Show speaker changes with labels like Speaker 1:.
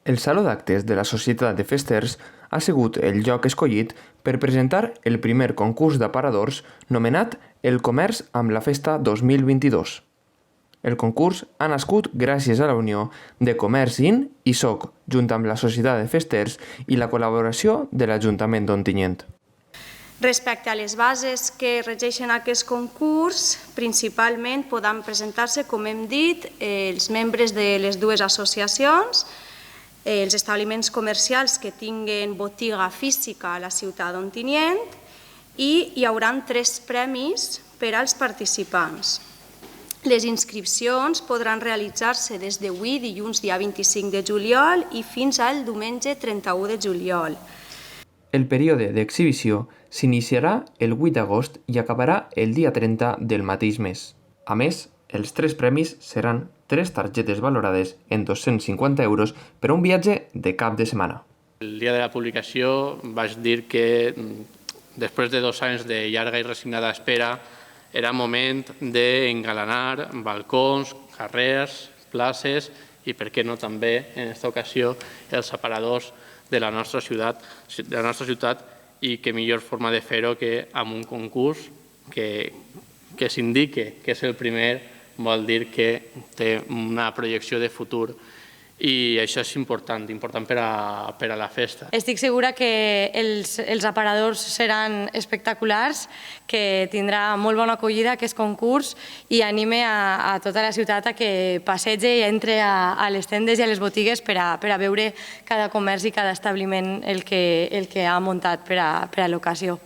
Speaker 1: El Saló d'Actes de la Societat de Festers ha sigut el lloc escollit per presentar el primer concurs d'aparadors nomenat El Comerç amb la Festa 2022. El concurs ha nascut gràcies a la unió de Comerç In i SOC, junt amb la Societat de Festers i la col·laboració de l'Ajuntament d'Ontinyent.
Speaker 2: Respecte a les bases que regeixen aquest concurs, principalment poden presentar-se, com hem dit, els membres de les dues associacions, els establiments comercials que tinguen botiga física a la ciutat d'Ontinyent i hi haurà 3 premis per als participants. Les inscripcions podran realitzar-se des d'avui, dilluns dia 25 de juliol, i fins al diumenge 31 de juliol.
Speaker 1: El període d'exhibició s'iniciarà el 8 d'agost i acabarà el dia 30 del mateix mes. A més, els 3 premis seran 3 targetes valorades en 250 euros per a un viatge de cap de setmana.
Speaker 3: El dia de la publicació vaig dir que després de 2 anys de llarga i resignada espera era moment d'engalanar balcons, carrers, places i, per què no, també en aquesta ocasió els aparadors de la nostra ciutat i que millor forma de fer-ho que amb un concurs que s'indique que és el primer, vol dir que té una projecció de futur i això és important per a la festa.
Speaker 4: Estic segura que els aparadors seran espectaculars, que tindrà molt bona acollida aquest concurs i anime a tota la ciutat a que passegi i entre a les tendes i a les botigues per a veure cada comerç i cada establiment el que ha muntat per a l'ocasió.